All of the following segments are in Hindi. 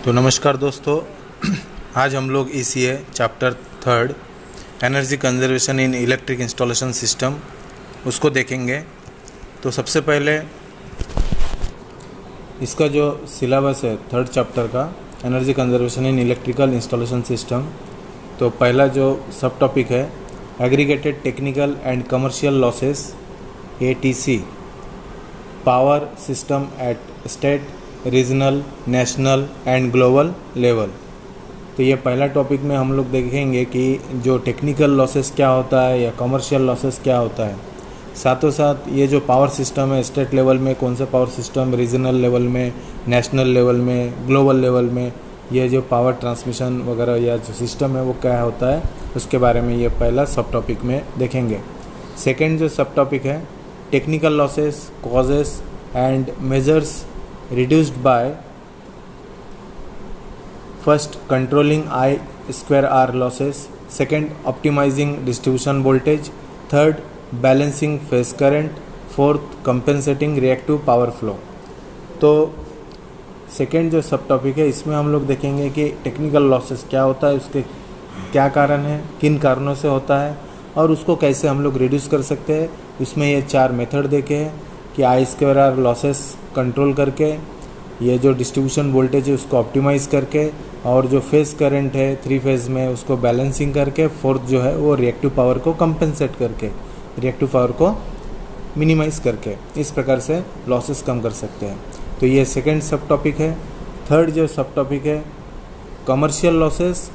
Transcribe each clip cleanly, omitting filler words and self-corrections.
तो नमस्कार दोस्तों, आज हम लोग ECA chapter 3 energy conservation in electric installation system उसको देखेंगे। तो सबसे पहले इसका जो सिलेबस है 3rd चैप्टर का energy conservation in electrical installation system, तो पहला जो सब टॉपिक है aggregated technical and commercial losses ATC power system eight state regional national and global level. तो ये पहला टॉपिक में हम लोग देखेंगे कि जो टेक्निकल लॉसेस क्या होता है या कमर्शियल लॉसेस क्या होता है। साथों साथ ये जो पावर सिस्टम है स्टेट लेवल में कौन सा पावर सिस्टम, रीजनल लेवल में, नेशनल लेवल में, ग्लोबल लेवल में ये जो पावर ट्रांसमिशन वगैरह या जो सिस्टम है वो क्या होता है, उसके बारे में ये पहला सब टॉपिक में देखेंगे। सेकेंड जो सब टॉपिक है technical losses causes and measures reduced by first controlling I²R losses, second optimizing distribution voltage, third balancing phase current, fourth compensating reactive power flow। तो सेकेंड जो सब टॉपिक है इसमें हम लोग देखेंगे कि टेक्निकल लॉसेस क्या होता है, उसके क्या कारण है, किन कारणों से होता है और उसको कैसे हम लोग रिड्यूस कर सकते हैं। इसमें ये 4 मेथड देखे हैं कि I²R लॉसेस कंट्रोल करके, ये जो डिस्ट्रीब्यूशन वोल्टेज है उसको ऑप्टिमाइज़ करके, और जो फेज़ करंट है 3 फेज़ में उसको बैलेंसिंग करके, फोर्थ जो है वो रिएक्टिव पावर को कंपेंसेट करके, रिएक्टिव पावर को मिनिमाइज़ करके इस प्रकार से लॉसेस कम कर सकते हैं। तो ये सेकंड सब टॉपिक है। थर्ड जो सब टॉपिक है commercial losses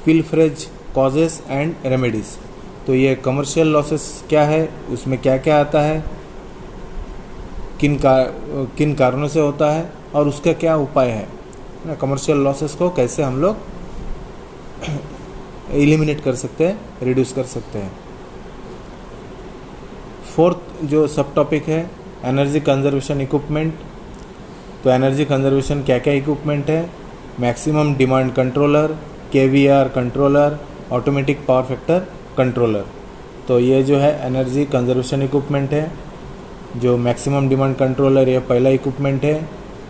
full fledge causes and remedies. तो ये कमर्शियल लॉसेस क्या है, उसमें क्या क्या आता है, किन कारणों से होता है और उसका क्या उपाय है ना, कमर्शियल लॉसेस को कैसे हम लोग एलिमिनेट कर सकते हैं, रिड्यूस कर सकते हैं। फोर्थ जो सब टॉपिक है एनर्जी कंजर्वेशन इक्विपमेंट। तो एनर्जी कंजर्वेशन क्या क्या इक्विपमेंट है, maximum demand controller, KVR controller, automatic power factor controller. तो ये जो है एनर्जी कंजर्वेशन इक्विपमेंट है। जो मैक्सिमम डिमांड कंट्रोलर ये पहला इक्विपमेंट है,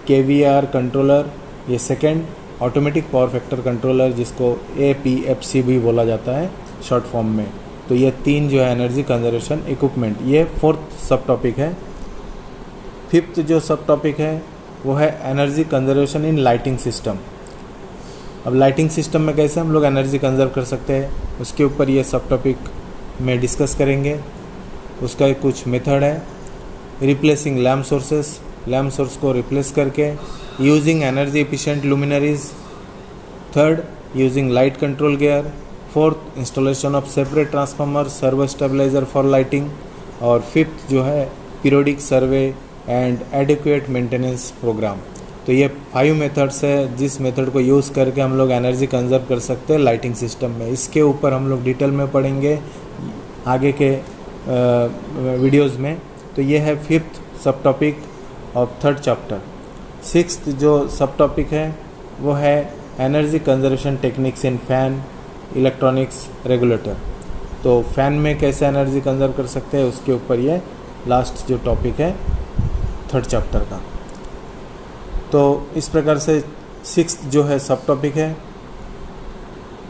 KVR कंट्रोलर ये second, automatic power factor controller जिसको APFC भी बोला जाता है शॉर्ट फॉर्म में। तो ये 3 जो है एनर्जी कंजर्वेशन इक्विपमेंट, ये फोर्थ सब टॉपिक है। फिफ्थ जो सब टॉपिक है वो है energy conservation in lighting system. अब लाइटिंग सिस्टम में कैसे हम लोग एनर्जी कंजर्व कर सकते हैं उसके ऊपर ये सब टॉपिक में डिस्कस करेंगे। उसका कुछ मेथड है replacing lamp sources, lamp source को रिप्लेस करके, using energy efficient luminaries, third using light control gear, fourth installation of separate transformer servo stabiliser for lighting, और फिफ्थ जो है periodic survey and adequate maintenance programme. तो ये 5 मेथड्स है जिस मेथड को यूज़ करके हम लोग एनर्जी कंजर्व कर सकते हैं लाइटिंग सिस्टम में। इसके ऊपर हम लोग डिटेल में पढ़ेंगे आगे के वीडियोज़ में। तो ये है फिफ्थ सब topic of 3rd chapter. Sixth जो सब टॉपिक है वो है energy conservation techniques in fan electronics regulator. तो फैन में कैसे एनर्जी कंजर्व कर सकते हैं उसके ऊपर ये लास्ट जो टॉपिक है 3rd चैप्टर का। तो इस प्रकार से सिक्स्थ जो है सब टॉपिक है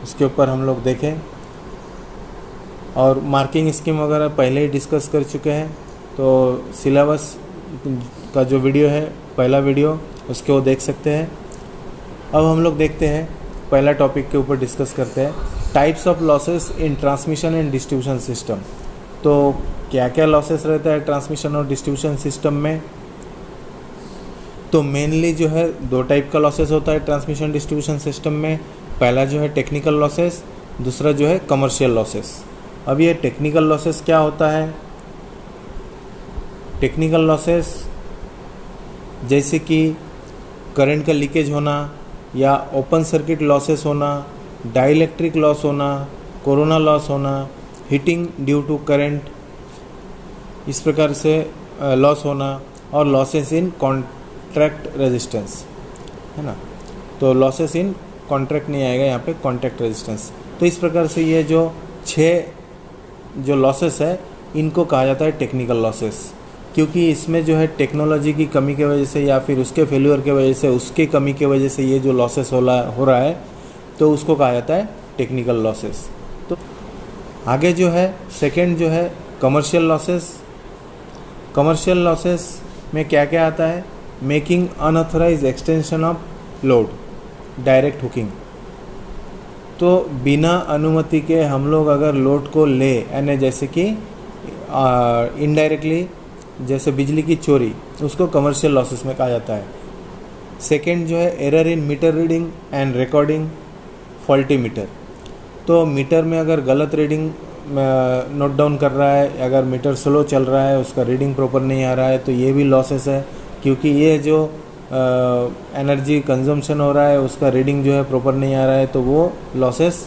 उसके ऊपर हम लोग देखें, और मार्किंग स्कीम वगैरह पहले ही डिस्कस कर चुके हैं। तो सिलेबस का जो वीडियो है पहला वीडियो उसके वो देख सकते हैं। अब हम लोग देखते हैं पहला टॉपिक के ऊपर डिस्कस करते हैं types of losses in transmission and distribution system. तो क्या क्या लॉसेस रहता है ट्रांसमिशन और डिस्ट्रीब्यूशन सिस्टम में। तो मेनली जो है 2 टाइप का लॉसेस होता है ट्रांसमिशन डिस्ट्रीब्यूशन सिस्टम में। पहला जो है टेक्निकल लॉसेस, दूसरा जो है कमर्शियल लॉसेस। अब ये टेक्निकल लॉसेस क्या होता है, टेक्निकल लॉसेस जैसे कि करंट का लीकेज होना या ओपन सर्किट लॉसेस होना, डाइलेक्ट्रिक लॉस होना, कोरोना लॉस होना, हीटिंग ड्यू टू करंट, इस प्रकार से लॉस होना, और लॉसेस इन कॉन्ट्रैक्ट रेजिस्टेंस है ना। तो लॉसेस इन कॉन्ट्रैक्ट नहीं आएगा यहाँ पे, कॉन्ट्रैक्ट रेजिस्टेंस। तो इस प्रकार से ये जो 6 जो लॉसेस है इनको कहा जाता है टेक्निकल लॉसेस। क्योंकि इसमें जो है टेक्नोलॉजी की कमी की वजह से या फिर उसके फेल्यूर के वजह से, उसके कमी की वजह से ये जो लॉसेस हो रहा है, तो उसको कहा जाता है टेक्निकल लॉसेस। तो आगे जो है सेकंड जो है कमर्शियल लॉसेस। कमर्शियल लॉसेस में क्या क्या आता है? Making unauthorise extension of load, direct hooking. तो बिना अनुमति के हम लोग अगर लोड को ले, यानी जैसे कि इनडायरेक्टली जैसे बिजली की चोरी, उसको कमर्शियल लॉसेस में कहा जाता है। सेकंड जो है error in meter reading and recording, faulty meter. तो मीटर में अगर गलत रीडिंग नोट डाउन कर रहा है, अगर मीटर स्लो चल रहा है, उसका रीडिंग प्रॉपर नहीं आ रहा है, तो ये भी लॉसेस है, क्योंकि ये जो एनर्जी कंजम्पशन हो रहा है उसका रीडिंग जो है प्रॉपर नहीं आ रहा है, तो वो लॉसेस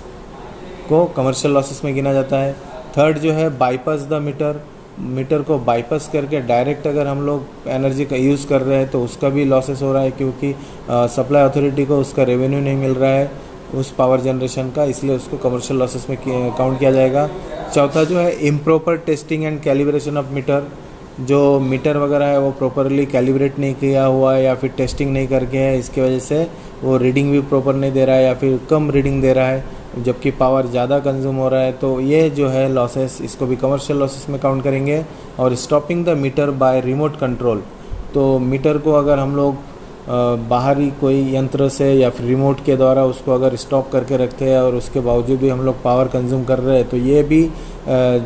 को कमर्शियल लॉसेस में गिना जाता है। थर्ड जो है बाईपास द मीटर, मीटर को बाईपास करके डायरेक्ट अगर हम लोग एनर्जी का यूज़ कर रहे हैं तो उसका भी लॉसेस हो रहा है, क्योंकि सप्लाई अथॉरिटी को उसका रेवेन्यू नहीं मिल रहा है उस पावर जनरेशन का, इसलिए उसको कमर्शियल लॉसेस में काउंट किया जाएगा। चौथा जो है improper testing and calibration of meter, जो मीटर वगैरह है वो प्रॉपरली कैलिब्रेट नहीं किया हुआ है या फिर टेस्टिंग नहीं करके है, इसकी वजह से वो रीडिंग भी प्रॉपर नहीं दे रहा है या फिर कम रीडिंग दे रहा है, जबकि पावर ज़्यादा कंज्यूम हो रहा है। तो ये जो है लॉसेस, इसको भी कमर्शियल लॉसेस में काउंट करेंगे। और stopping the meter by remote control, तो मीटर को अगर हम लोग बाहरी कोई यंत्र से या फिर रिमोट के द्वारा उसको अगर स्टॉप करके रखते हैं और उसके बावजूद भी हम लोग पावर कंज्यूम कर रहे हैं, तो ये भी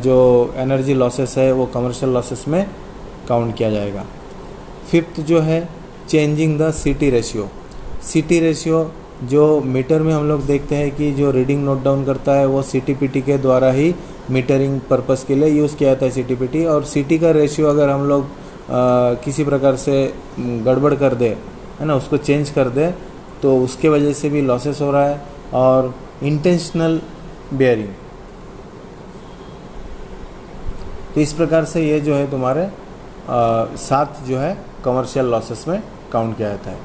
जो एनर्जी लॉसेस है वो कमर्शियल लॉसेस में काउंट किया जाएगा। फिफ्थ जो है चेंजिंग द सीटी रेशियो। सीटी रेशियो जो मीटर में हम लोग देखते हैं कि जो रीडिंग नोट डाउन करता है वो सीटीपीटी के द्वारा ही मीटरिंग पर्पस के लिए यूज़ किया जाता है सीटीपीटी। और सीटी का रेशियो अगर हम लोग किसी प्रकार से गड़बड़ कर दे, है ना, उसको चेंज कर दे, तो उसके वजह से भी लॉसेस हो रहा है। और इंटेंशनल बेयरिंग, तो इस प्रकार से ये जो है तुम्हारे 7 जो है कमर्शियल लॉसेस में काउंट किया जाता है।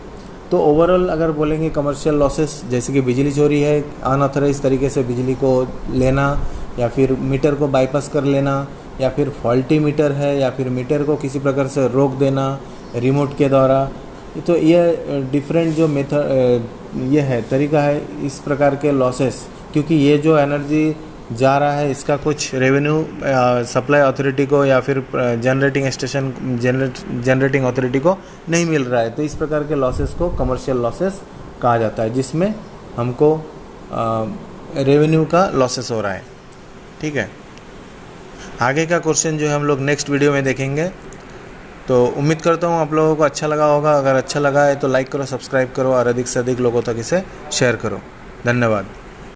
तो ओवरऑल अगर बोलेंगे कमर्शियल लॉसेस, जैसे कि बिजली चोरी है, अनऑथराइज तरीके से बिजली को लेना, या फिर मीटर को बाईपास कर लेना, या फिर फॉल्टी मीटर है, या फिर मीटर को किसी प्रकार से रोक देना रिमोट के द्वारा, तो ये डिफरेंट जो मेथड ये है तरीका है इस प्रकार के लॉसेस, क्योंकि ये जो एनर्जी जा रहा है इसका कुछ रेवेन्यू सप्लाई अथॉरिटी को या फिर जनरेटिंग अथॉरिटी को नहीं मिल रहा है, तो इस प्रकार के लॉसेस को कमर्शियल लॉसेस कहा जाता है, जिसमें हमको रेवेन्यू का लॉसेस हो रहा है। ठीक है, आगे का क्वेश्चन जो है हम लोग नेक्स्ट वीडियो में देखेंगे। तो उम्मीद करता हूँ आप लोगों को अच्छा लगा होगा। अगर अच्छा लगा है तो लाइक करो, सब्सक्राइब करो और अधिक से अधिक लोगों तक इसे शेयर करो। धन्यवाद।